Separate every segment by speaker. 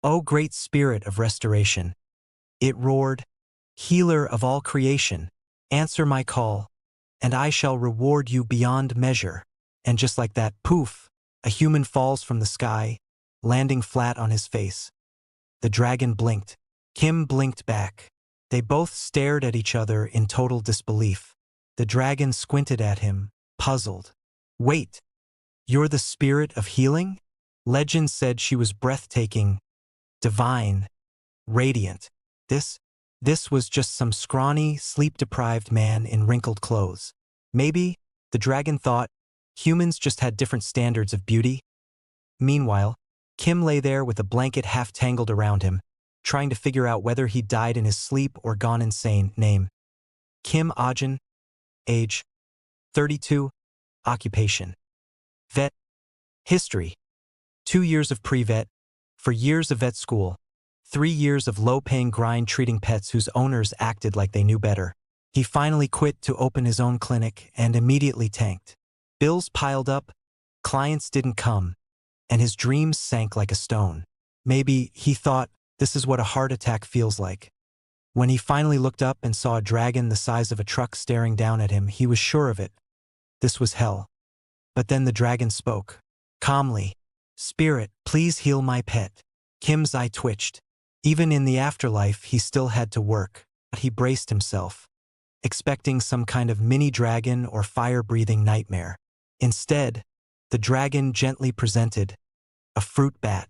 Speaker 1: O great spirit of restoration, it roared, healer of all creation, answer my call, and I shall reward you beyond measure. And just like that, poof, a human falls from the sky, landing flat on his face. The dragon blinked. Kim blinked back. They both stared at each other in total disbelief. The dragon squinted at him, puzzled. Wait, you're the spirit of healing? Legend said she was breathtaking, divine, radiant. This was just some scrawny, sleep-deprived man in wrinkled clothes. Maybe, the dragon thought, humans just had different standards of beauty. Meanwhile, Kim lay there with a blanket half tangled around him, trying to figure out whether he died in his sleep or gone insane. Name: Kim Ojin. Age: 32. Occupation: vet. History: 2 years of pre-vet, 4 years of vet school, 3 years of low-paying grind treating pets whose owners acted like they knew better. He finally quit to open his own clinic and immediately tanked. Bills piled up, clients didn't come, and his dreams sank like a stone. Maybe, he thought, this is what a heart attack feels like. When he finally looked up and saw a dragon the size of a truck staring down at him, he was sure of it. This was hell. But then the dragon spoke. Calmly. Spirit, please heal my pet. Kim's eye twitched. Even in the afterlife, he still had to work. He braced himself, expecting some kind of mini-dragon or fire-breathing nightmare. Instead, the dragon gently presented a fruit bat,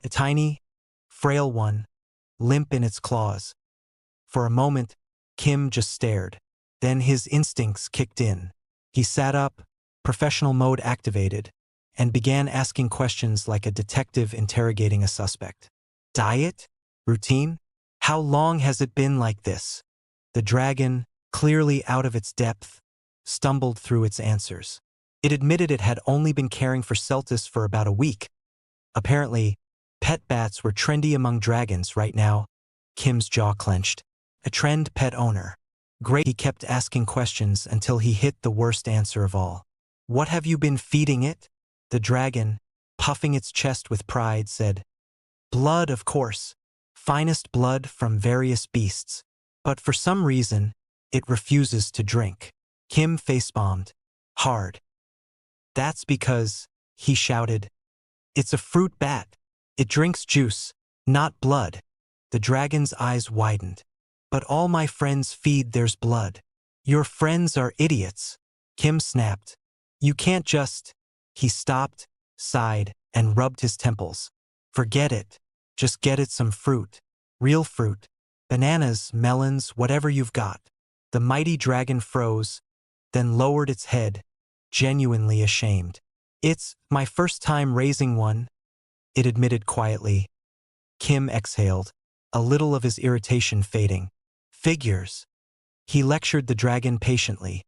Speaker 1: a tiny, frail one, limp in its claws. For a moment, Kim just stared. Then his instincts kicked in. He sat up, professional mode activated, and began asking questions like a detective interrogating a suspect. Diet? Routine? How long has it been like this? The dragon, clearly out of its depth, stumbled through its answers. It admitted it had only been caring for Celtis for about a week. Apparently, pet bats were trendy among dragons right now. Kim's jaw clenched. A trend pet owner. Great. He kept asking questions until he hit the worst answer of all. What have you been feeding it? The dragon, puffing its chest with pride, said, Blood, of course. Finest blood from various beasts. But for some reason, it refuses to drink. Kim facepalmed. Hard. That's because, he shouted, it's a fruit bat. It drinks juice, not blood. The dragon's eyes widened. But all my friends feed theirs blood. Your friends are idiots. Kim snapped. You can't just... He stopped, sighed, and rubbed his temples. Forget it. Just get it some fruit. Real fruit. Bananas, melons, whatever you've got. The mighty dragon froze, then lowered its head, genuinely ashamed. It's my first time raising one, it admitted quietly. Kim exhaled, a little of his irritation fading. Figures. He lectured the dragon patiently,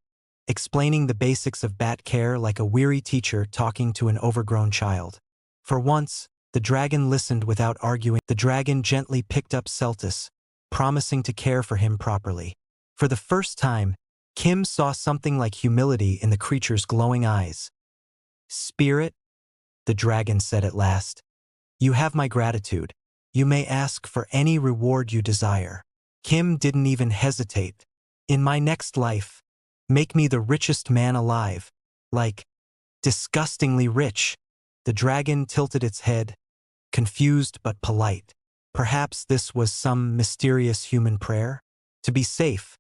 Speaker 1: explaining the basics of bat care like a weary teacher talking to an overgrown child. For once, the dragon listened without arguing. The dragon gently picked up Celtis, promising to care for him properly. For the first time, Kim saw something like humility in the creature's glowing eyes. Spirit, the dragon said at last, you have my gratitude. You may ask for any reward you desire. Kim didn't even hesitate. In my next life, make me the richest man alive. Like, disgustingly rich. The dragon tilted its head, confused but polite. Perhaps this was some mysterious human prayer? To be safe,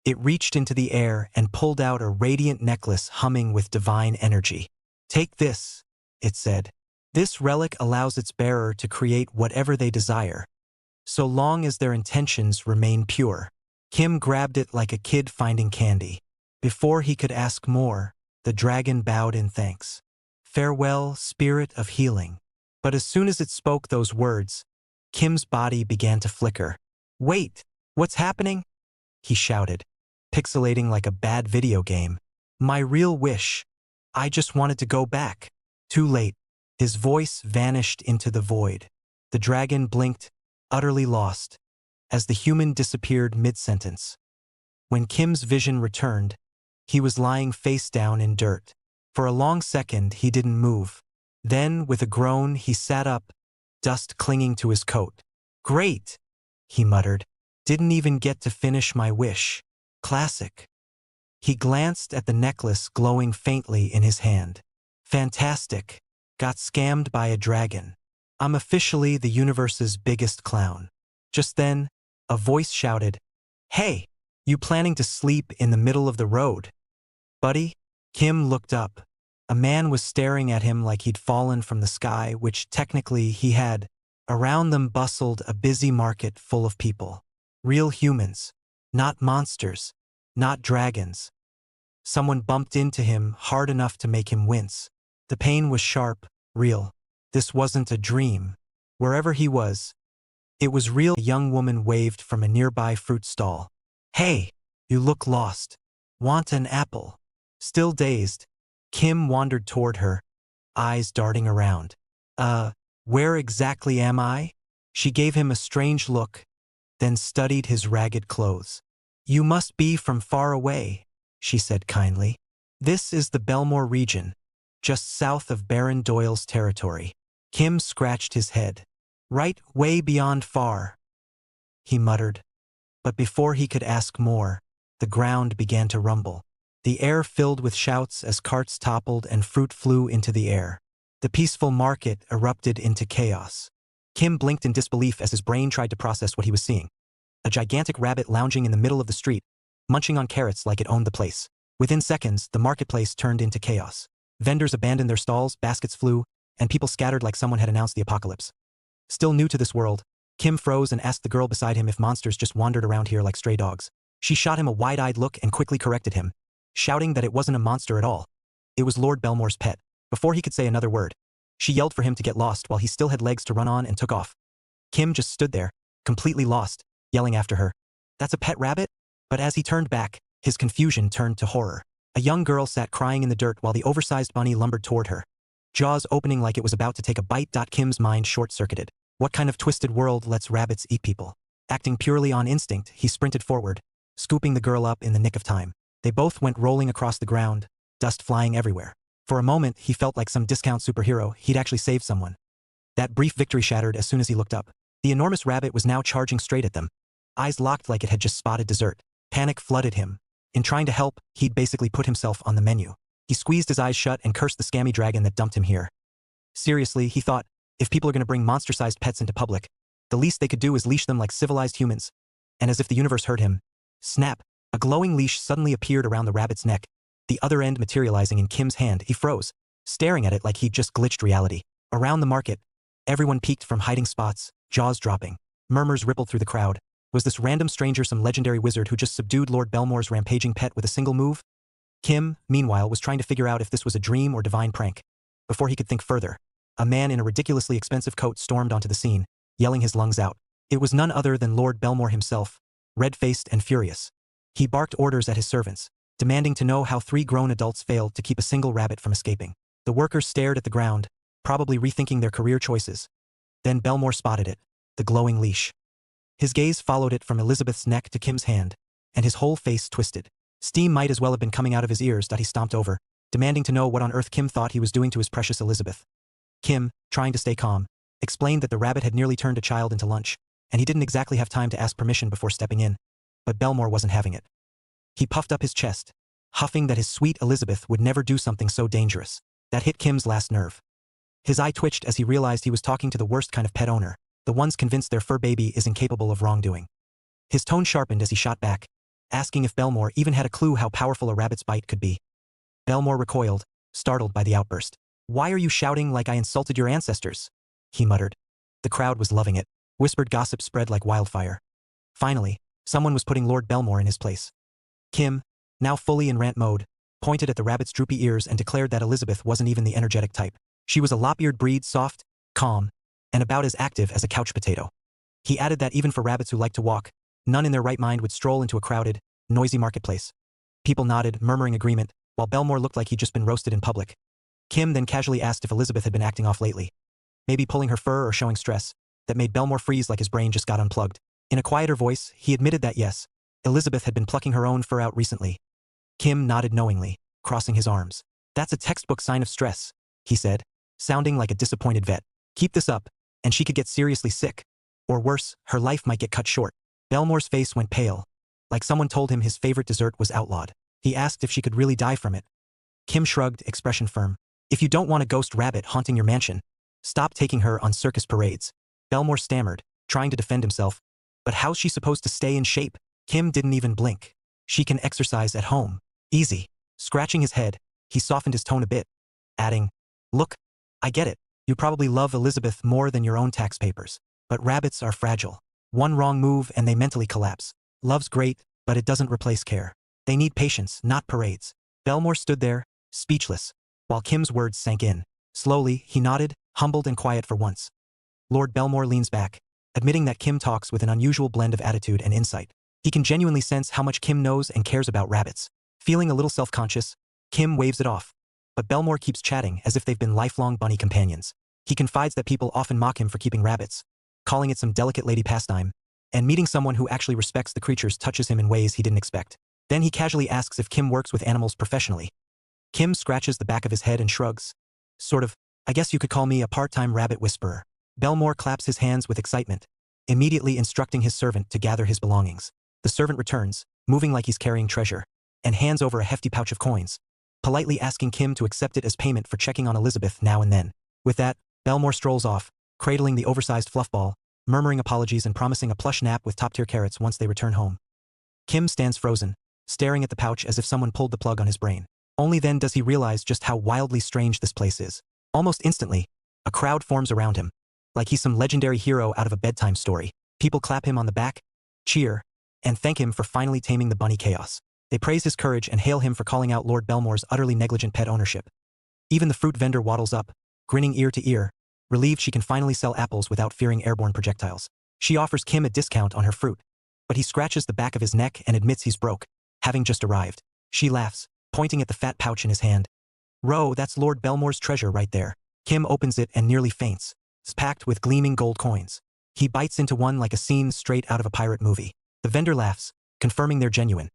Speaker 1: it reached into the air and pulled out a radiant necklace humming with divine energy. Take this, it said. This relic allows its bearer to create whatever they desire, so long as their intentions remain pure. Kim grabbed it like a kid finding candy. Before he could ask more, the dragon bowed in thanks. Farewell, spirit of healing. But as soon as it spoke those words, Kim's body began to flicker. Wait, what's happening? He shouted, pixelating like a bad video game. My real wish. I just wanted to go back. Too late. His voice vanished into the void. The dragon blinked, utterly lost, as the human disappeared mid-sentence. When Kim's vision returned, he was lying face down in dirt. For a long second, he didn't move. Then, with a groan, he sat up, dust clinging to his coat. Great, he muttered. Didn't even get to finish my wish. Classic. He glanced at the necklace glowing faintly in his hand. Fantastic. Got scammed by a dragon. I'm officially the universe's biggest clown. Just then, a voice shouted, "Hey, you planning to sleep in the middle of the road, buddy?" Kim looked up. A man was staring at him like he'd fallen from the sky, which technically he had. Around them bustled a busy market full of people. Real humans. Not monsters. Not dragons. Someone bumped into him hard enough to make him wince. The pain was sharp, real. This wasn't a dream. Wherever he was, it was real. A young woman waved from a nearby fruit stall. "Hey, you look lost. Want an apple?" Still dazed, Kim wandered toward her, eyes darting around. Where exactly am I?" She gave him a strange look, then studied his ragged clothes. "You must be from far away," she said kindly. "This is the Belmore region, just south of Baron Doyle's territory." Kim scratched his head. "Right way beyond far," he muttered. But before he could ask more, the ground began to rumble. The air filled with shouts as carts toppled and fruit flew into the air. The peaceful market erupted into chaos. Kim blinked in disbelief as his brain tried to process what he was seeing. A gigantic rabbit lounging in the middle of the street, munching on carrots like it owned the place. Within seconds, the marketplace turned into chaos. Vendors abandoned their stalls, baskets flew, and people scattered like someone had announced the apocalypse. Still new to this world, Kim froze and asked the girl beside him if monsters just wandered around here like stray dogs. She shot him a wide-eyed look and quickly corrected him, shouting that it wasn't a monster at all. It was Lord Belmore's pet. Before he could say another word, she yelled for him to get lost while he still had legs to run on and took off. Kim just stood there, completely lost, yelling after her, "That's a pet rabbit?" But as he turned back, his confusion turned to horror. A young girl sat crying in the dirt while the oversized bunny lumbered toward her, jaws opening like it was about to take a bite. Kim's mind short-circuited. What kind of twisted world lets rabbits eat people? Acting purely on instinct, he sprinted forward, scooping the girl up in the nick of time. They both went rolling across the ground, dust flying everywhere. For a moment, he felt like some discount superhero. He'd actually saved someone. That brief victory shattered as soon as he looked up. The enormous rabbit was now charging straight at them, eyes locked like it had just spotted dessert. Panic flooded him. In trying to help, he'd basically put himself on the menu. He squeezed his eyes shut and cursed the scammy dragon that dumped him here. Seriously, he thought, if people are going to bring monster-sized pets into public, the least they could do is leash them like civilized humans. And as if the universe heard him, snap, a glowing leash suddenly appeared around the rabbit's neck, the other end materializing in Kim's hand. He froze, staring at it like he'd just glitched reality. Around the market, everyone peeked from hiding spots, jaws dropping. Murmurs rippled through the crowd. Was this random stranger some legendary wizard who just subdued Lord Belmore's rampaging pet with a single move? Kim, meanwhile, was trying to figure out if this was a dream or divine prank. Before he could think further, a man in a ridiculously expensive coat stormed onto the scene, yelling his lungs out. It was none other than Lord Belmore himself, red-faced and furious. He barked orders at his servants, demanding to know how 3 grown adults failed to keep a single rabbit from escaping. The workers stared at the ground, probably rethinking their career choices. Then Belmore spotted it, the glowing leash. His gaze followed it from Elizabeth's neck to Kim's hand, and his whole face twisted. Steam might as well have been coming out of his ears. He stomped over, demanding to know what on earth Kim thought he was doing to his precious Elizabeth. Kim, trying to stay calm, explained that the rabbit had nearly turned a child into lunch, and he didn't exactly have time to ask permission before stepping in. But Belmore wasn't having it. He puffed up his chest, huffing that his sweet Elizabeth would never do something so dangerous. That hit Kim's last nerve. His eye twitched as he realized he was talking to the worst kind of pet owner, the ones convinced their fur baby is incapable of wrongdoing. His tone sharpened as he shot back, asking if Belmore even had a clue how powerful a rabbit's bite could be. Belmore recoiled, startled by the outburst. "Why are you shouting like I insulted your ancestors?" he muttered. The crowd was loving it. Whispered gossip spread like wildfire. Finally, someone was putting Lord Belmore in his place. Kim, now fully in rant mode, pointed at the rabbit's droopy ears and declared that Elizabeth wasn't even the energetic type. She was a lop-eared breed, soft, calm, and about as active as a couch potato. He added that even for rabbits who like to walk, none in their right mind would stroll into a crowded, noisy marketplace. People nodded, murmuring agreement, while Belmore looked like he'd just been roasted in public. Kim then casually asked if Elizabeth had been acting off lately. Maybe pulling her fur or showing stress. That made Belmore freeze like his brain just got unplugged. In a quieter voice, he admitted that yes, Elizabeth had been plucking her own fur out recently. Kim nodded knowingly, crossing his arms. "That's a textbook sign of stress," he said, sounding like a disappointed vet. "Keep this up, and she could get seriously sick. Or worse, her life might get cut short. Belmore's face went pale, like someone told him his favorite dessert was outlawed. He asked if she could really die from it. Kim shrugged, expression firm. If you don't want a ghost rabbit haunting your mansion, stop taking her on circus parades. Belmore stammered, trying to defend himself. But how's she supposed to stay in shape? Kim didn't even blink. She can exercise at home. Easy. Scratching his head, he softened his tone a bit, adding, look, I get it. You probably love Elizabeth more than your own tax papers. But rabbits are fragile. One wrong move and they mentally collapse. Love's great, but it doesn't replace care. They need patience, not parades. Belmore stood there, speechless, while Kim's words sank in. Slowly, he nodded, humbled and quiet for once. Lord Belmore leans back, admitting that Kim talks with an unusual blend of attitude and insight. He can genuinely sense how much Kim knows and cares about rabbits. Feeling a little self-conscious, Kim waves it off. But Belmore keeps chatting as if they've been lifelong bunny companions. He confides that people often mock him for keeping rabbits, calling it some delicate lady pastime, and meeting someone who actually respects the creatures touches him in ways he didn't expect. Then he casually asks if Kim works with animals professionally. Kim scratches the back of his head and shrugs. Sort of, I guess you could call me a part-time rabbit whisperer. Belmore claps his hands with excitement, immediately instructing his servant to gather his belongings. The servant returns, moving like he's carrying treasure, and hands over a hefty pouch of coins, politely asking Kim to accept it as payment for checking on Elizabeth now and then. With that, Belmore strolls off, cradling the oversized fluffball, murmuring apologies and promising a plush nap with top-tier carrots once they return home. Kim stands frozen, staring at the pouch as if someone pulled the plug on his brain. Only then does he realize just how wildly strange this place is. Almost instantly, a crowd forms around him, like he's some legendary hero out of a bedtime story. People clap him on the back, cheer, and thank him for finally taming the bunny chaos. They praise his courage and hail him for calling out Lord Belmore's utterly negligent pet ownership. Even the fruit vendor waddles up, grinning ear to ear, relieved she can finally sell apples without fearing airborne projectiles. She offers Kim a discount on her fruit, but he scratches the back of his neck and admits he's broke, having just arrived. She laughs, pointing at the fat pouch in his hand. Ro, that's Lord Belmore's treasure right there. Kim opens it and nearly faints. It's packed with gleaming gold coins. He bites into one like a scene straight out of a pirate movie. The vendor laughs, confirming they're genuine.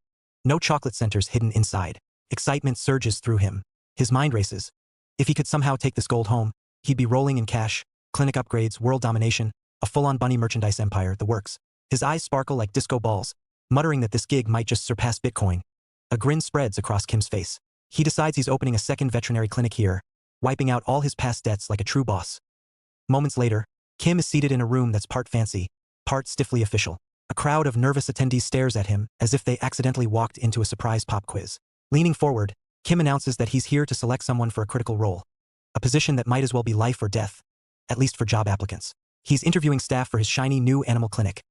Speaker 1: No chocolate centers hidden inside. Excitement surges through him. His mind races. If he could somehow take this gold home, he'd be rolling in cash, clinic upgrades, world domination, a full-on bunny merchandise empire, the works. His eyes sparkle like disco balls, muttering that this gig might just surpass Bitcoin. A grin spreads across Kim's face. He decides he's opening a second veterinary clinic here, wiping out all his past debts like a true boss. Moments later, Kim is seated in a room that's part fancy, part stiffly official. A crowd of nervous attendees stares at him as if they accidentally walked into a surprise pop quiz. Leaning forward, Kim announces that he's here to select someone for a critical role, a position that might as well be life or death, at least for job applicants. He's interviewing staff for his shiny new animal clinic.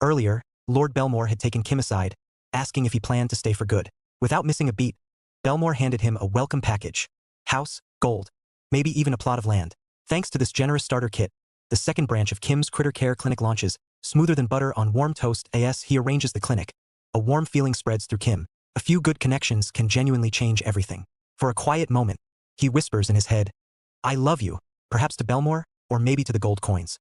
Speaker 1: Earlier, Lord Belmore had taken Kim aside, asking if he planned to stay for good. Without missing a beat, Belmore handed him a welcome package. House, gold, maybe even a plot of land. Thanks to this generous starter kit, the second branch of Kim's Critter Care Clinic launches, smoother than butter on warm toast as he arranges the clinic. A warm feeling spreads through Kim. A few good connections can genuinely change everything. For a quiet moment, he whispers in his head, I love you, perhaps to Belmore, or maybe to the gold coins.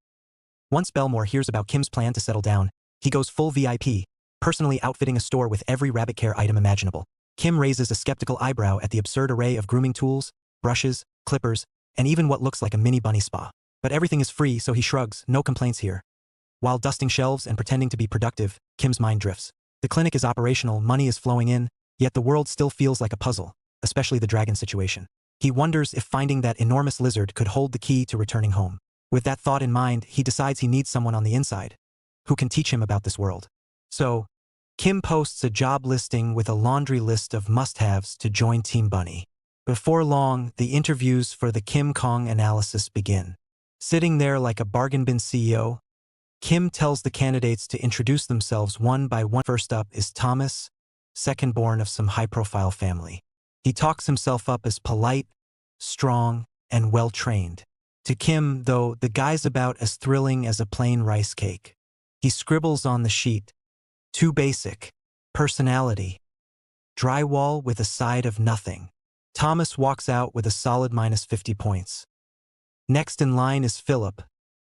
Speaker 1: Once Belmore hears about Kim's plan to settle down, he goes full VIP, personally outfitting a store with every rabbit care item imaginable. Kim raises a skeptical eyebrow at the absurd array of grooming tools, brushes, clippers, and even what looks like a mini bunny spa. But everything is free, so he shrugs, no complaints here. While dusting shelves and pretending to be productive, Kim's mind drifts. The clinic is operational, money is flowing in, yet the world still feels like a puzzle, especially the dragon situation. He wonders if finding that enormous lizard could hold the key to returning home. With that thought in mind, he decides he needs someone on the inside who can teach him about this world. So, Kim posts a job listing with a laundry list of must-haves to join Team Bunny. Before long, the interviews for the Kim Kong analysis begin. Sitting there like a bargain bin CEO, Kim tells the candidates to introduce themselves one by one. First up is Thomas, second-born of some high-profile family. He talks himself up as polite, strong, and well-trained. To Kim, though, the guy's about as thrilling as a plain rice cake. He scribbles on the sheet, too basic, personality, drywall with a side of nothing. Thomas walks out with a solid minus 50 points. Next in line is Philip,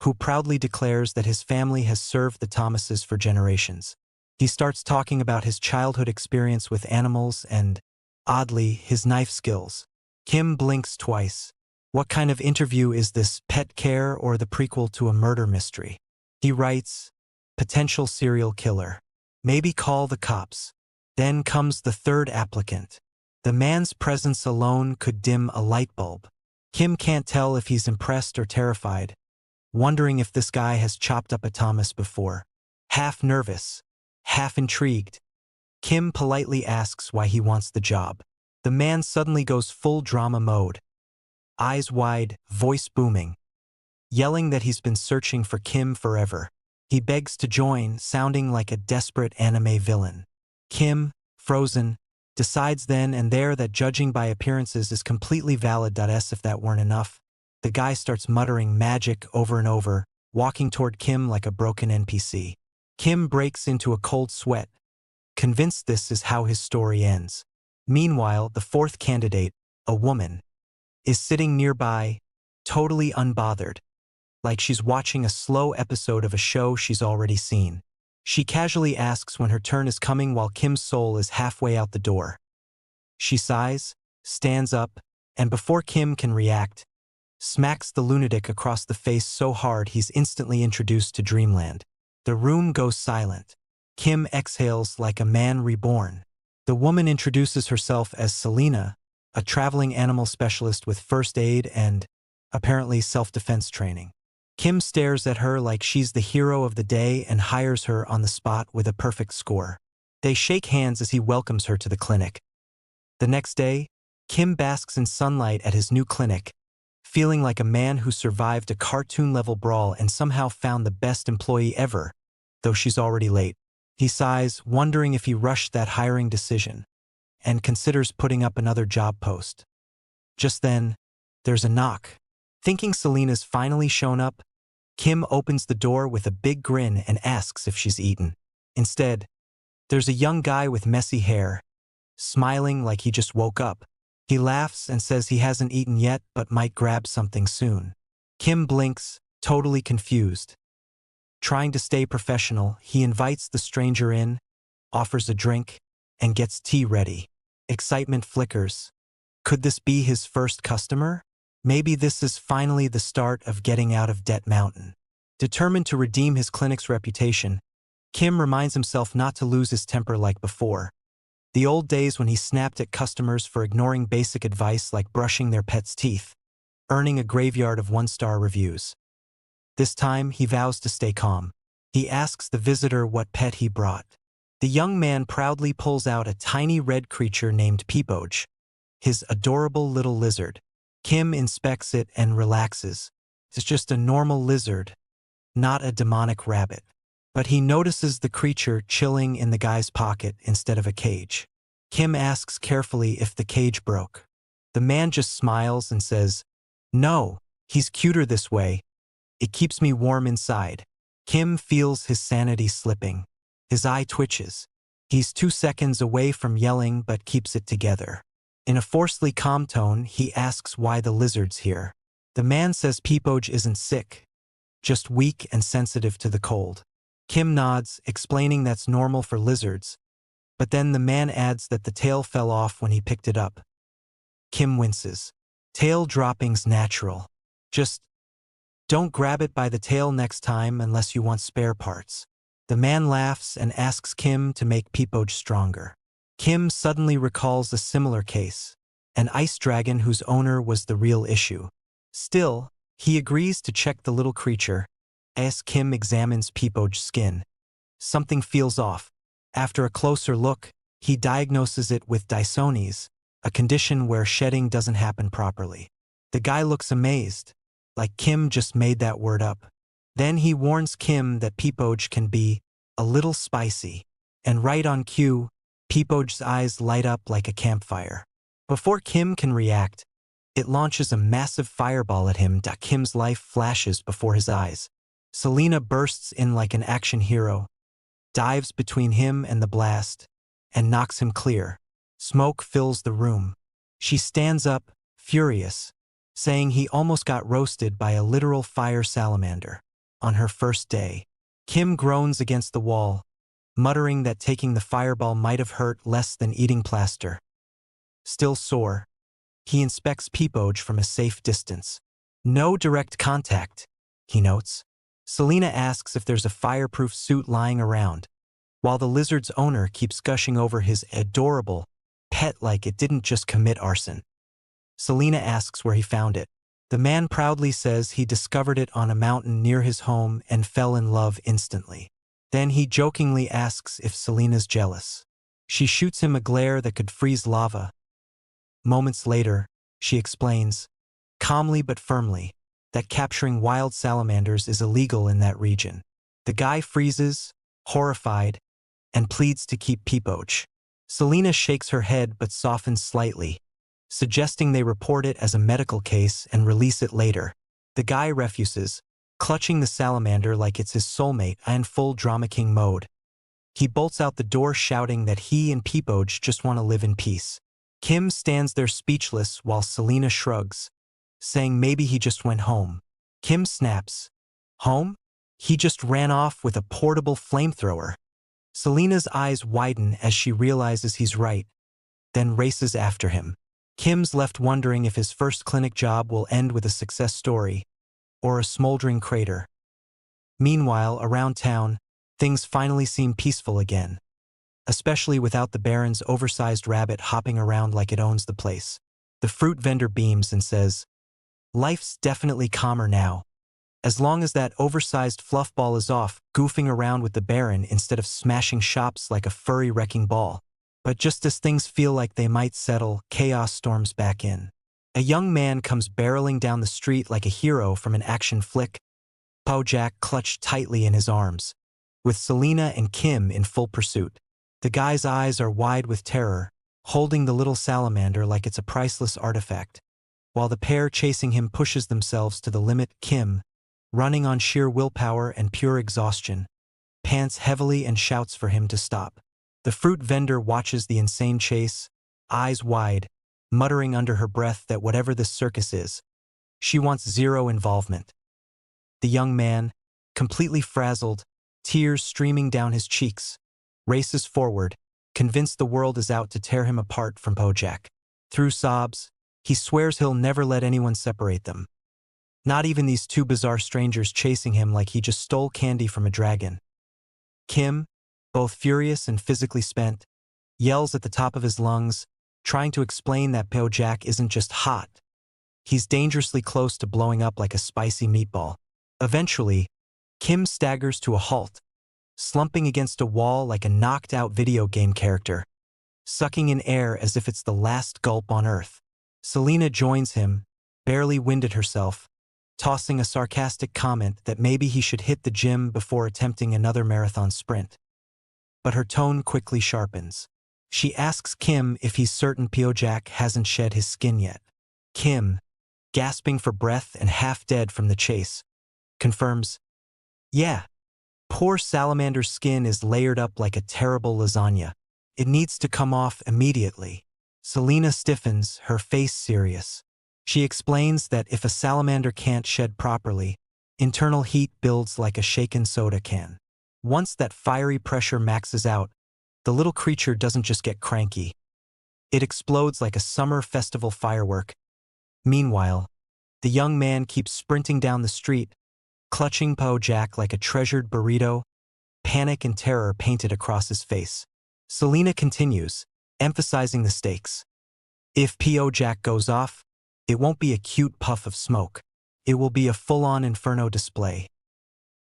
Speaker 1: who proudly declares that his family has served the Thomases for generations. He starts talking about his childhood experience with animals and, oddly, his knife skills. Kim blinks twice, What kind of interview is this, pet care or the prequel to a murder mystery? He writes, potential serial killer. Maybe call the cops. Then comes the third applicant. The man's presence alone could dim a light bulb. Kim can't tell if he's impressed or terrified, wondering if this guy has chopped up a Thomas before. Half nervous, half intrigued, Kim politely asks why he wants the job. The man suddenly goes full drama mode. Eyes wide, voice booming, yelling that he's been searching for Kim forever. He begs to join, sounding like a desperate anime villain. Kim, frozen, decides then and there that judging by appearances is completely valid. As if that weren't enough, the guy starts muttering magic over and over, walking toward Kim like a broken NPC. Kim breaks into a cold sweat, convinced this is how his story ends. Meanwhile, the fourth candidate, a woman, is sitting nearby, totally unbothered, like she's watching a slow episode of a show she's already seen. She casually asks when her turn is coming while Kim's soul is halfway out the door. She sighs, stands up, and before Kim can react, smacks the lunatic across the face so hard he's instantly introduced to dreamland. The room goes silent. Kim exhales like a man reborn. The woman introduces herself as Selena, a traveling animal specialist with first aid and, apparently, self-defense training. Kim stares at her like she's the hero of the day and hires her on the spot with a perfect score. They shake hands as he welcomes her to the clinic. The next day, Kim basks in sunlight at his new clinic, feeling like a man who survived a cartoon-level brawl and somehow found the best employee ever, though she's already late. He sighs, wondering if he rushed that hiring decision, and considers putting up another job post. Just then, there's a knock. Thinking Selena's finally shown up, Kim opens the door with a big grin and asks if she's eaten. Instead, there's a young guy with messy hair, smiling like he just woke up. He laughs and says he hasn't eaten yet but might grab something soon. Kim blinks, totally confused. Trying to stay professional, he invites the stranger in, offers a drink, and gets tea ready. Excitement flickers. Could this be his first customer? Maybe this is finally the start of getting out of debt mountain. Determined to redeem his clinic's reputation, Kim reminds himself not to lose his temper like before. The old days when he snapped at customers for ignoring basic advice like brushing their pet's teeth, earning a graveyard of one-star reviews. This time, he vows to stay calm. He asks the visitor what pet he brought. The young man proudly pulls out a tiny red creature named Peepoj, his adorable little lizard. Kim inspects it and relaxes. It's just a normal lizard, not a demonic rabbit. But he notices the creature chilling in the guy's pocket instead of a cage. Kim asks carefully if the cage broke. The man just smiles and says, "No, he's cuter this way. It keeps me warm inside." Kim feels his sanity slipping. His eye twitches. He's 2 seconds away from yelling but keeps it together. In a forcedly calm tone, he asks why the lizard's here. The man says Peepoj isn't sick, just weak and sensitive to the cold. Kim nods, explaining that's normal for lizards, but then the man adds that the tail fell off when he picked it up. Kim winces. Tail dropping's natural. Just don't grab it by the tail next time unless you want spare parts. The man laughs and asks Kim to make Peepoj stronger. Kim suddenly recalls a similar case, an ice dragon whose owner was the real issue. Still, he agrees to check the little creature, as Kim examines Peepoj's skin. Something feels off. After a closer look, he diagnoses it with Dysonies, a condition where shedding doesn't happen properly. The guy looks amazed, like Kim just made that word up. Then he warns Kim that Peepoj can be a little spicy, and right on cue, Peepoj's eyes light up like a campfire. Before Kim can react, it launches a massive fireball at him. Kim's life flashes before his eyes. Selena bursts in like an action hero, dives between him and the blast, and knocks him clear. Smoke fills the room. She stands up, furious, saying he almost got roasted by a literal fire salamander on her first day. Kim groans against the wall, muttering that taking the fireball might have hurt less than eating plaster. Still sore, He inspects Peepoj from a safe distance. No direct contact, he notes. Selena asks if there's a fireproof suit lying around, while the lizard's owner keeps gushing over his adorable pet like it didn't just commit arson. Selena asks where he found it. The man proudly says he discovered it on a mountain near his home and fell in love instantly. Then he jokingly asks if Selena's jealous. She shoots him a glare that could freeze lava. Moments later, she explains, calmly but firmly, that capturing wild salamanders is illegal in that region. The guy freezes, horrified, and pleads to keep Peepoj. Selena shakes her head but softens slightly, suggesting they report it as a medical case and release it later. The guy refuses, clutching the salamander like it's his soulmate in full drama king mode. He bolts out the door shouting that he and Peepoj just want to live in peace. Kim stands there speechless while Selena shrugs, saying maybe he just went home. Kim snaps. Home? He just ran off with a portable flamethrower. Selena's eyes widen as she realizes he's right, then races after him. Kim's left wondering if his first clinic job will end with a success story or a smoldering crater. Meanwhile, around town, things finally seem peaceful again, especially without the Baron's oversized rabbit hopping around like it owns the place. The fruit vendor beams and says, "Life's definitely calmer now. As long as that oversized fluffball is off, goofing around with the Baron instead of smashing shops like a furry wrecking ball." But just as things feel like they might settle, chaos storms back in. A young man comes barreling down the street like a hero from an action flick, Bojack clutched tightly in his arms, with Selena and Kim in full pursuit. The guy's eyes are wide with terror, holding the little salamander like it's a priceless artifact. While the pair chasing him pushes themselves to the limit, Kim, running on sheer willpower and pure exhaustion, pants heavily and shouts for him to stop. The fruit vendor watches the insane chase, eyes wide, muttering under her breath that whatever this circus is, she wants zero involvement. The young man, completely frazzled, tears streaming down his cheeks, races forward, convinced the world is out to tear him apart from Bojack. Through sobs, he swears he'll never let anyone separate them. Not even these two bizarre strangers chasing him like he just stole candy from a dragon. Kim, both furious and physically spent, yells at the top of his lungs, trying to explain that Bojack isn't just hot. He's dangerously close to blowing up like a spicy meatball. Eventually, Kim staggers to a halt, slumping against a wall like a knocked-out video game character, sucking in air as if it's the last gulp on Earth. Selena joins him, barely winded herself, tossing a sarcastic comment that maybe he should hit the gym before attempting another marathon sprint. But her tone quickly sharpens. She asks Kim if he's certain Bojack hasn't shed his skin yet. Kim, gasping for breath and half dead from the chase, confirms, "Yeah, poor salamander's skin is layered up like a terrible lasagna. It needs to come off immediately." Selena stiffens, her face serious. She explains that if a salamander can't shed properly, internal heat builds like a shaken soda can. Once that fiery pressure maxes out, the little creature doesn't just get cranky. It explodes like a summer festival firework. Meanwhile, the young man keeps sprinting down the street, clutching Bojack like a treasured burrito, panic and terror painted across his face. Selena continues, emphasizing the stakes. If Bojack goes off, it won't be a cute puff of smoke. It will be a full-on inferno display.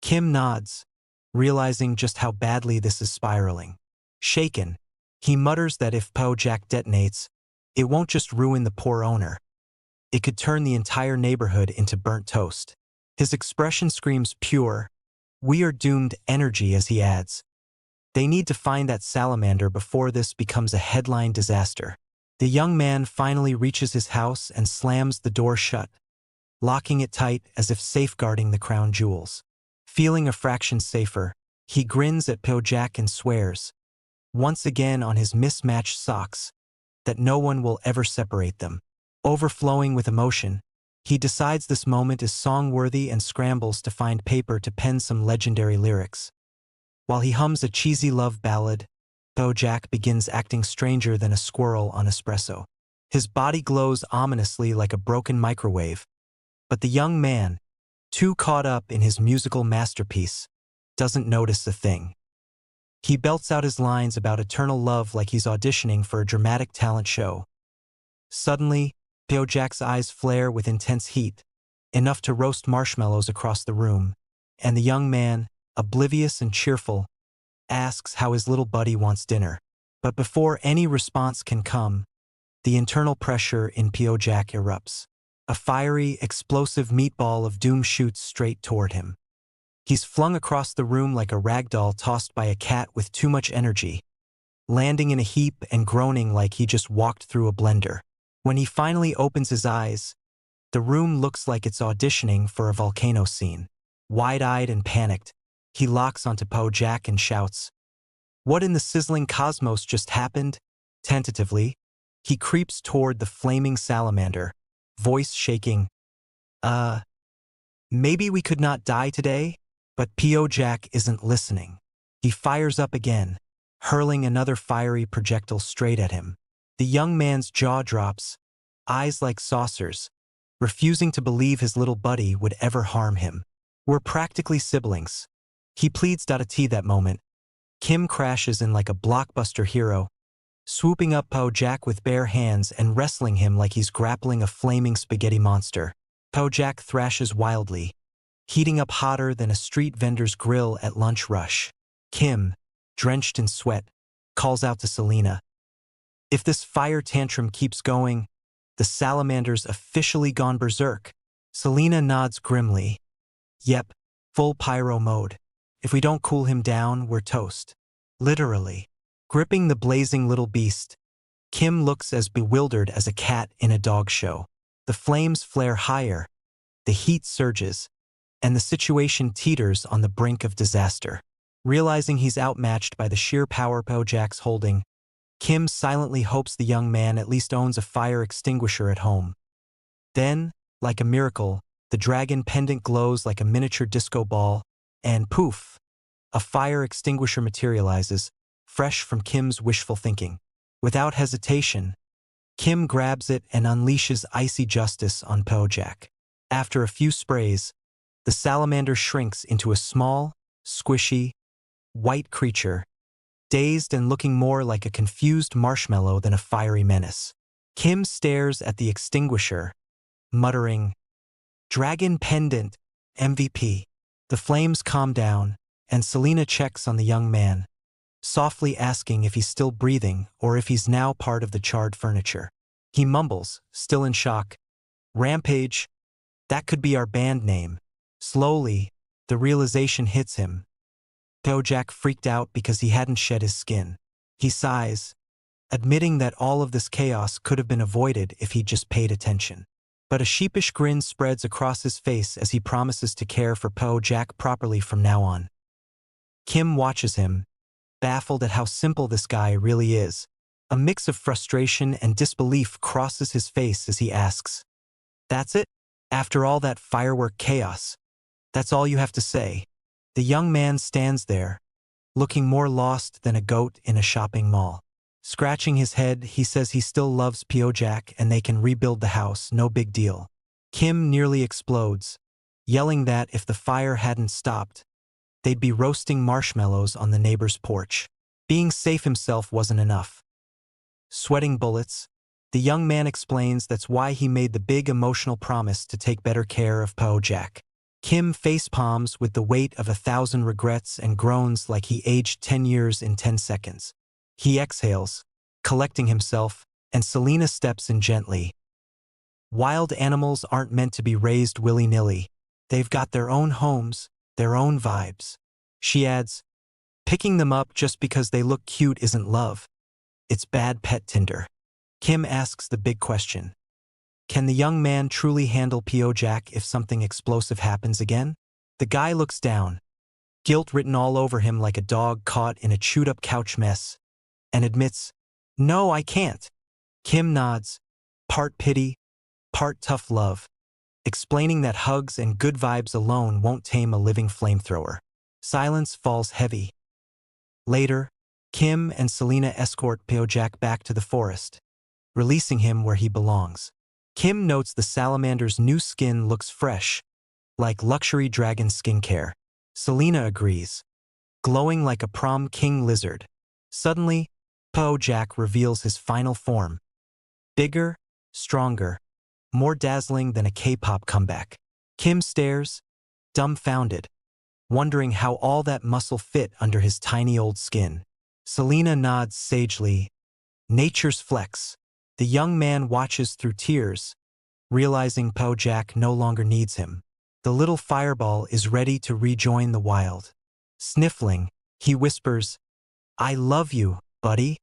Speaker 1: Kim nods, realizing just how badly this is spiraling. Shaken, he mutters that if Bojack detonates, it won't just ruin the poor owner. It could turn the entire neighborhood into burnt toast. His expression screams pure, "We are doomed" energy as he adds, "They need to find that salamander before this becomes a headline disaster." The young man finally reaches his house and slams the door shut, locking it tight as if safeguarding the crown jewels. Feeling a fraction safer, he grins at Bojack and swears, once again on his mismatched socks, that no one will ever separate them. Overflowing with emotion, he decides this moment is song-worthy and scrambles to find paper to pen some legendary lyrics. While he hums a cheesy love ballad, Bojack begins acting stranger than a squirrel on espresso. His body glows ominously like a broken microwave. But the young man, too caught up in his musical masterpiece, doesn't notice a thing. He belts out his lines about eternal love like he's auditioning for a dramatic talent show. Suddenly, Jack's eyes flare with intense heat, enough to roast marshmallows across the room, and the young man, oblivious and cheerful, asks how his little buddy wants dinner. But before any response can come, the internal pressure in Jack erupts. A fiery, explosive meatball of doom shoots straight toward him. He's flung across the room like a rag doll tossed by a cat with too much energy, landing in a heap and groaning like he just walked through a blender. When he finally opens his eyes, the room looks like it's auditioning for a volcano scene. Wide-eyed and panicked, he locks onto Jack and shouts, "What in the sizzling cosmos just happened?" Tentatively, he creeps toward the flaming salamander, voice shaking, maybe we could not die today?" But Jack isn't listening. He fires up again, hurling another fiery projectile straight at him. The young man's jaw drops, eyes like saucers, refusing to believe his little buddy would ever harm him. "We're practically siblings," he pleads. That moment, Kim crashes in like a blockbuster hero, swooping up Jack with bare hands and wrestling him like he's grappling a flaming spaghetti monster. Jack thrashes wildly, heating up hotter than a street vendor's grill at lunch rush. Kim, drenched in sweat, calls out to Selena, "If this fire tantrum keeps going, the salamander's officially gone berserk." Selena nods grimly. "Yep, full pyro mode. If we don't cool him down, we're toast." Literally. Gripping the blazing little beast, Kim looks as bewildered as a cat in a dog show. The flames flare higher, the heat surges, and the situation teeters on the brink of disaster. Realizing he's outmatched by the sheer power Jack's holding, Kim silently hopes the young man at least owns a fire extinguisher at home. Then, like a miracle, the dragon pendant glows like a miniature disco ball, and poof, a fire extinguisher materializes, fresh from Kim's wishful thinking. Without hesitation, Kim grabs it and unleashes icy justice on Jack. After a few sprays, the salamander shrinks into a small, squishy, white creature, dazed and looking more like a confused marshmallow than a fiery menace. Kim stares at the extinguisher, muttering, "Dragon pendant, MVP." The flames calm down, and Selena checks on the young man, softly asking if he's still breathing or if he's now part of the charred furniture. He mumbles, still in shock, "Rampage, that could be our band name." Slowly, the realization hits him. Jack freaked out because he hadn't shed his skin. He sighs, admitting that all of this chaos could have been avoided if he'd just paid attention. But a sheepish grin spreads across his face as he promises to care for Jack properly from now on. Kim watches him, baffled at how simple this guy really is. A mix of frustration and disbelief crosses his face as he asks, "That's it? After all that firework chaos, that's all you have to say?" The young man stands there, looking more lost than a goat in a shopping mall. Scratching his head, he says he still loves Jack and they can rebuild the house, no big deal. Kim nearly explodes, yelling that if the fire hadn't stopped, they'd be roasting marshmallows on the neighbor's porch. Being safe himself wasn't enough. Sweating bullets, the young man explains that's why he made the big emotional promise to take better care of Jack. Kim facepalms with the weight of 1,000 regrets and groans like he aged 10 years in 10 seconds. He exhales, collecting himself, and Selena steps in gently. "Wild animals aren't meant to be raised willy-nilly. They've got their own homes, their own vibes." She adds, "Picking them up just because they look cute isn't love. It's bad pet tinder." Kim asks the big question. Can the young man truly handle Jack if something explosive happens again? The guy looks down, guilt written all over him like a dog caught in a chewed-up couch mess, and admits, "No, I can't." Kim nods, part pity, part tough love, explaining that hugs and good vibes alone won't tame a living flamethrower. Silence falls heavy. Later, Kim and Selena escort Jack back to the forest, releasing him where he belongs. Kim notes the salamander's new skin looks fresh, like luxury dragon skincare. Selena agrees, glowing like a prom king lizard. Suddenly, Jack reveals his final form. Bigger, stronger, more dazzling than a K-pop comeback. Kim stares, dumbfounded, wondering how all that muscle fit under his tiny old skin. Selena nods sagely. Nature's flex. The young man watches through tears, realizing Jack no longer needs him. The little fireball is ready to rejoin the wild. Sniffling, he whispers, "I love you, buddy,"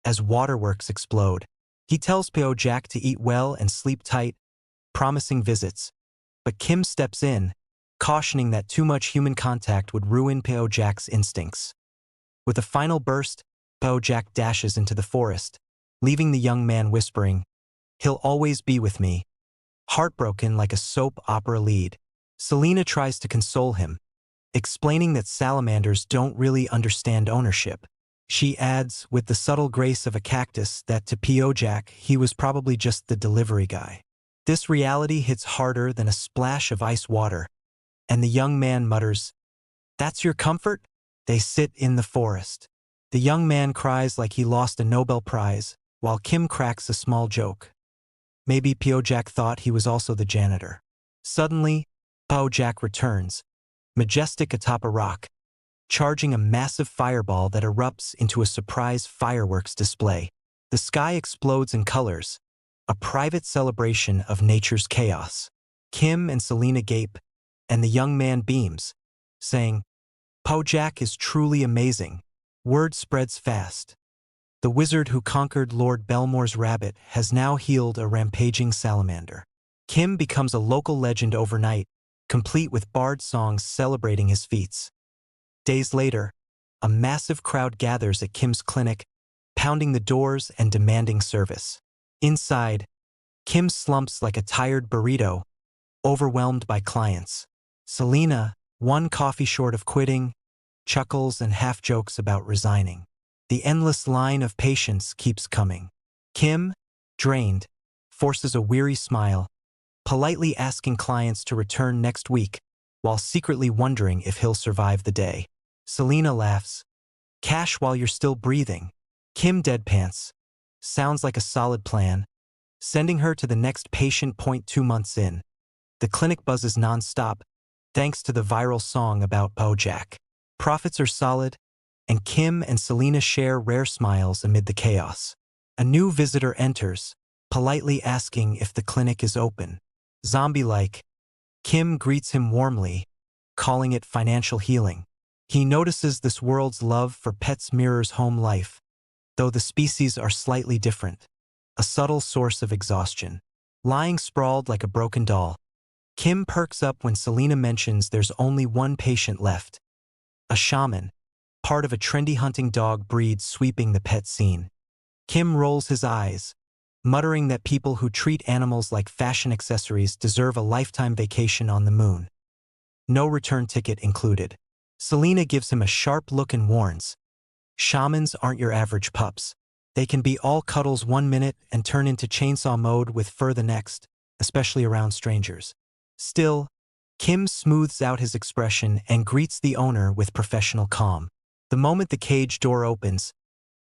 Speaker 1: as waterworks explode. He tells Jack to eat well and sleep tight, promising visits. But Kim steps in, cautioning that too much human contact would ruin Jack's instincts. With a final burst, Jack dashes into the forest, leaving the young man whispering, "He'll always be with me." Heartbroken like a soap opera lead, Selena tries to console him, explaining that salamanders don't really understand ownership. She adds, with the subtle grace of a cactus, that to Jack, he was probably just the delivery guy. This reality hits harder than a splash of ice water, and the young man mutters, "That's your comfort?" They sit in the forest. The young man cries like he lost a Nobel Prize, while Kim cracks a small joke. Maybe Jack thought he was also the janitor. Suddenly, Jack returns, majestic atop a rock, charging a massive fireball that erupts into a surprise fireworks display. The sky explodes in colors, a private celebration of nature's chaos. Kim and Selena gape, and the young man beams, saying, Jack is truly amazing." Word spreads fast. The wizard who conquered Lord Belmore's rabbit has now healed a rampaging salamander. Kim becomes a local legend overnight, complete with bard songs celebrating his feats. Days later, a massive crowd gathers at Kim's clinic, pounding the doors and demanding service. Inside, Kim slumps like a tired burrito, overwhelmed by clients. Selena, one coffee short of quitting, chuckles and half-jokes about resigning. The endless line of patients keeps coming. Kim, drained, forces a weary smile, politely asking clients to return next week, while secretly wondering if he'll survive the day. Selena laughs. "Cash while you're still breathing." Kim deadpants. Sounds like a solid plan, sending her to the next patient. 2 months in, the clinic buzzes non-stop, thanks to the viral song about Jack. Profits are solid, and Kim and Selena share rare smiles amid the chaos. A new visitor enters, politely asking if the clinic is open. Zombie-like, Kim greets him warmly, calling it financial healing. He notices this world's love for pets mirrors home life, though the species are slightly different. A subtle source of exhaustion. Lying sprawled like a broken doll, Kim perks up when Selena mentions there's only one patient left. A shaman, part of a trendy hunting dog breed sweeping the pet scene. Kim rolls his eyes, muttering that people who treat animals like fashion accessories deserve a lifetime vacation on the moon. No return ticket included. Selena gives him a sharp look and warns, "Shamans aren't your average pups. They can be all cuddles 1 minute and turn into chainsaw mode with fur the next, especially around strangers." Still, Kim smooths out his expression and greets the owner with professional calm. The moment the cage door opens,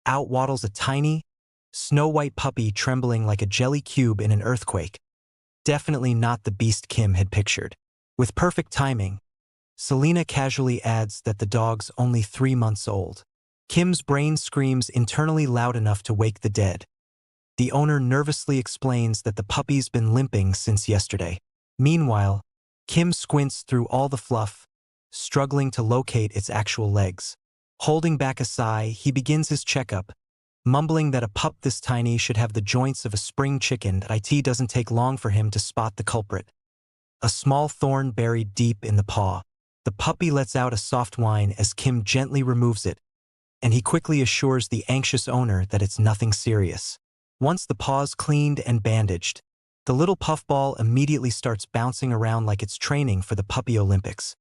Speaker 1: out waddles a tiny, snow-white puppy trembling like a jelly cube in an earthquake. Definitely not the beast Kim had pictured. With perfect timing, Selena casually adds that the dog's only 3 months old. Kim's brain screams internally loud enough to wake the dead. The owner nervously explains that the puppy's been limping since yesterday. Meanwhile, Kim squints through all the fluff, struggling to locate its actual legs. Holding back a sigh, he begins his checkup, mumbling that a pup this tiny should have the joints of a spring chicken. It doesn't take long for him to spot the culprit. A small thorn buried deep in the paw. The puppy lets out a soft whine as Kim gently removes it, and he quickly assures the anxious owner that it's nothing serious. Once the paw's cleaned and bandaged, the little puffball immediately starts bouncing around like it's training for the Puppy Olympics.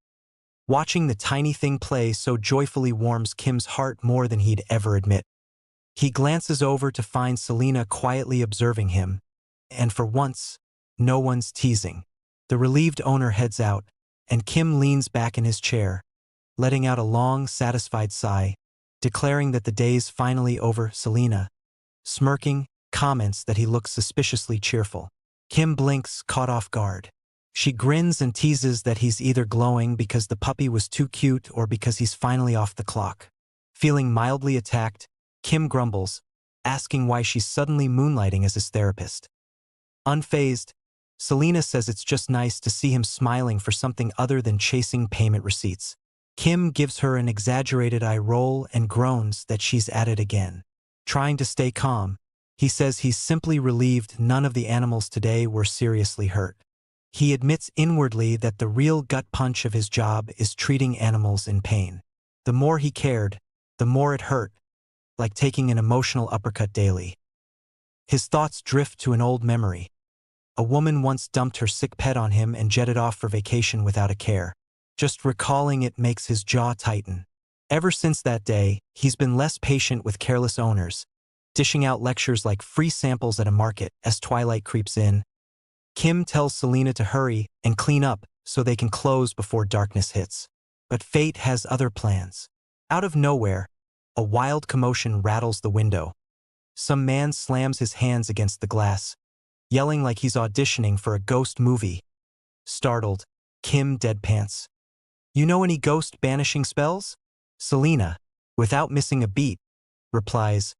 Speaker 1: Watching the tiny thing play so joyfully warms Kim's heart more than he'd ever admit. He glances over to find Selena quietly observing him, and for once, no one's teasing. The relieved owner heads out, and Kim leans back in his chair, letting out a long, satisfied sigh, declaring that the day's finally over. Selena, smirking, comments that he looks suspiciously cheerful. Kim blinks, caught off guard. She grins and teases that he's either glowing because the puppy was too cute or because he's finally off the clock. Feeling mildly attacked, Kim grumbles, asking why she's suddenly moonlighting as his therapist. Unfazed, Selena says it's just nice to see him smiling for something other than chasing payment receipts. Kim gives her an exaggerated eye roll and groans that she's at it again. Trying to stay calm, he says he's simply relieved none of the animals today were seriously hurt. He admits inwardly that the real gut punch of his job is treating animals in pain. The more he cared, the more it hurt, like taking an emotional uppercut daily. His thoughts drift to an old memory. A woman once dumped her sick pet on him and jetted off for vacation without a care. Just recalling it makes his jaw tighten. Ever since that day, he's been less patient with careless owners, dishing out lectures like free samples at a market. As twilight creeps in, Kim tells Selena to hurry and clean up so they can close before darkness hits. But fate has other plans. Out of nowhere, a wild commotion rattles the window. Some man slams his hands against the glass, yelling like he's auditioning for a ghost movie. Startled, Kim deadpants. "You know any ghost banishing spells?" Selena, without missing a beat, replies,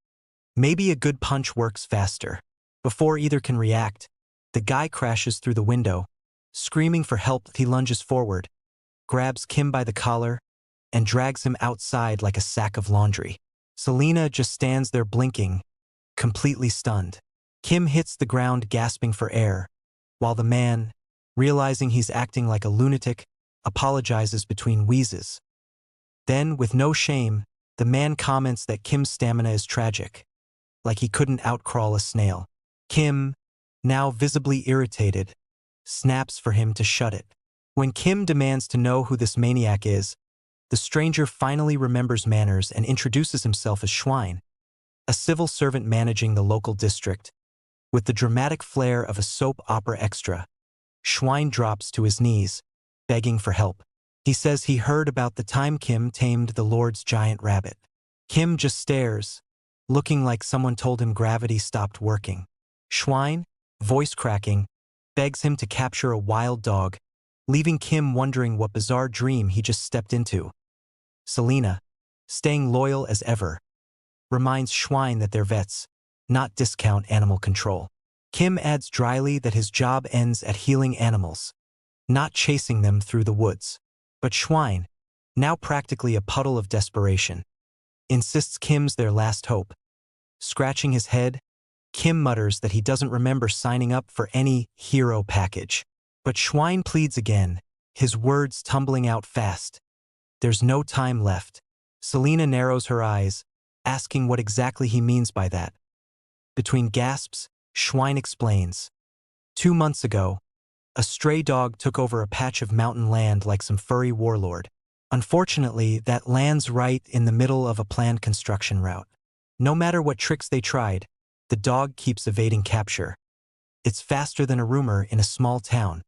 Speaker 1: "Maybe a good punch works faster." Before either can react, the guy crashes through the window. Screaming for help, he lunges forward, grabs Kim by the collar, and drags him outside like a sack of laundry. Selena just stands there blinking, completely stunned. Kim hits the ground gasping for air, while the man, realizing he's acting like a lunatic, apologizes between wheezes. Then, with no shame, the man comments that Kim's stamina is tragic, like he couldn't outcrawl a snail. Kim, now visibly irritated, snaps for him to shut it. When Kim demands to know who this maniac is, the stranger finally remembers manners and introduces himself as Schwein, a civil servant managing the local district. With the dramatic flair of a soap opera extra, Schwein drops to his knees, begging for help. He says he heard about the time Kim tamed the Lord's giant rabbit. Kim just stares, looking like someone told him gravity stopped working. Schwein, voice cracking, begs him to capture a wild dog, leaving Kim wondering what bizarre dream he just stepped into. Selena, staying loyal as ever, reminds Schwein that they're vets, not discount animal control. Kim adds dryly that his job ends at healing animals, not chasing them through the woods. But Schwein, now practically a puddle of desperation, insists Kim's their last hope. Scratching his head, Kim mutters that he doesn't remember signing up for any hero package. But Schwein pleads again, his words tumbling out fast. There's no time left. Selena narrows her eyes, asking what exactly he means by that. Between gasps, Schwein explains. 2 months ago, a stray dog took over a patch of mountain land like some furry warlord. Unfortunately, that land's right in the middle of a planned construction route. No matter what tricks they tried, the dog keeps evading capture. It's faster than a rumor in a small town.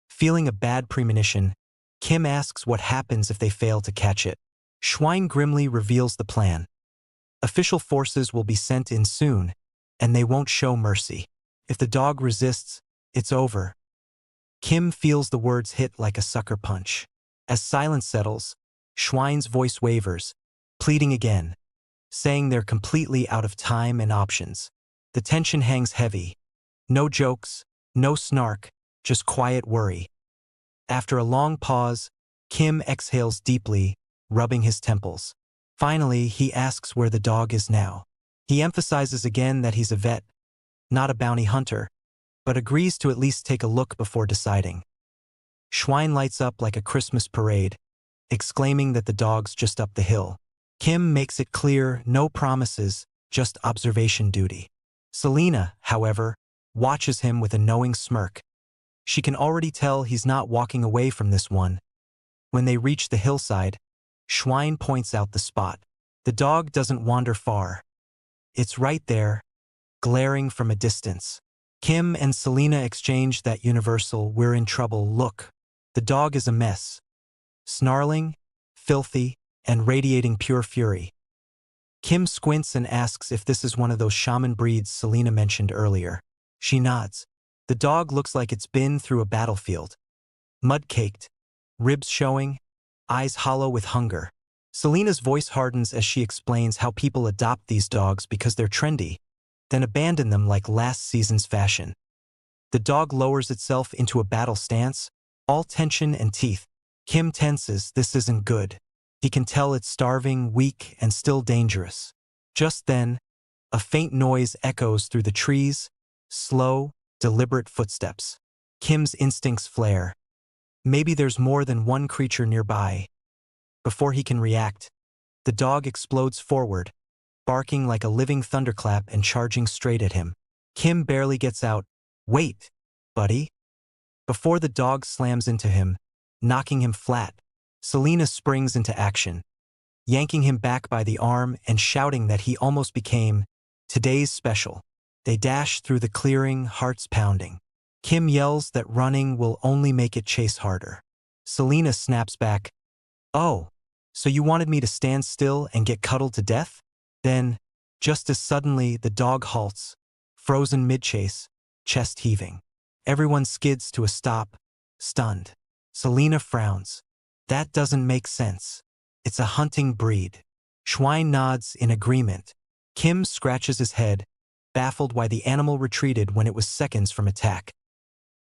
Speaker 1: Feeling a bad premonition, Kim asks what happens if they fail to catch it. Schwein grimly reveals the plan. Official forces will be sent in soon, and they won't show mercy. If the dog resists, it's over. Kim feels the words hit like a sucker punch. As silence settles, Schwein's voice wavers, pleading again, saying they're completely out of time and options. The tension hangs heavy. No jokes, no snark, just quiet worry. After a long pause, Kim exhales deeply, rubbing his temples. Finally, he asks where the dog is now. He emphasizes again that he's a vet, not a bounty hunter, but agrees to at least take a look before deciding. Schwein lights up like a Christmas parade, exclaiming that the dog's just up the hill. Kim makes it clear no promises, just observation duty. Selena, however, watches him with a knowing smirk. She can already tell he's not walking away from this one. When they reach the hillside, Schwein points out the spot. The dog doesn't wander far. It's right there, glaring from a distance. Kim and Selena exchange that universal "we're in trouble" look. The dog is a mess. Snarling, filthy, and radiating pure fury. Kim squints and asks if this is one of those shaman breeds Selena mentioned earlier. She nods. The dog looks like it's been through a battlefield. Mud-caked, ribs showing, eyes hollow with hunger. Selena's voice hardens as she explains how people adopt these dogs because they're trendy, then abandon them like last season's fashion. The dog lowers itself into a battle stance, all tension and teeth. Kim tenses. This isn't good. He can tell it's starving, weak, and still dangerous. Just then, a faint noise echoes through the trees, slow, deliberate footsteps. Kim's instincts flare. Maybe there's more than one creature nearby. Before he can react, the dog explodes forward, barking like a living thunderclap and charging straight at him. Kim barely gets out. "Wait, buddy." Before the dog slams into him, knocking him flat, Selena springs into action, yanking him back by the arm and shouting that he almost became today's special. They dash through the clearing, hearts pounding. Kim yells that running will only make it chase harder. Selena snaps back. "Oh, so you wanted me to stand still and get cuddled to death?" Then, just as suddenly, the dog halts, frozen mid-chase, chest heaving. Everyone skids to a stop, stunned. Selena frowns. "That doesn't make sense. It's a hunting breed." Schwein nods in agreement. Kim scratches his head, baffled why the animal retreated when it was seconds from attack.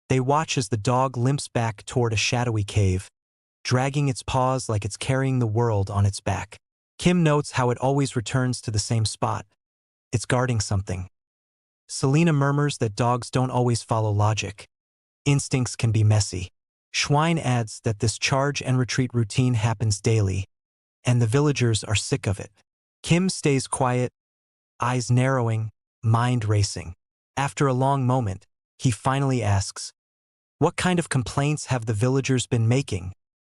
Speaker 1: They watch as the dog limps back toward a shadowy cave, dragging its paws like it's carrying the world on its back. Kim notes how it always returns to the same spot. It's guarding something. Selena murmurs that dogs don't always follow logic. Instincts can be messy. Schwein adds that this charge and retreat routine happens daily, and the villagers are sick of it. Kim stays quiet, eyes narrowing, mind racing. After a long moment, he finally asks, "What kind of complaints have the villagers been making?"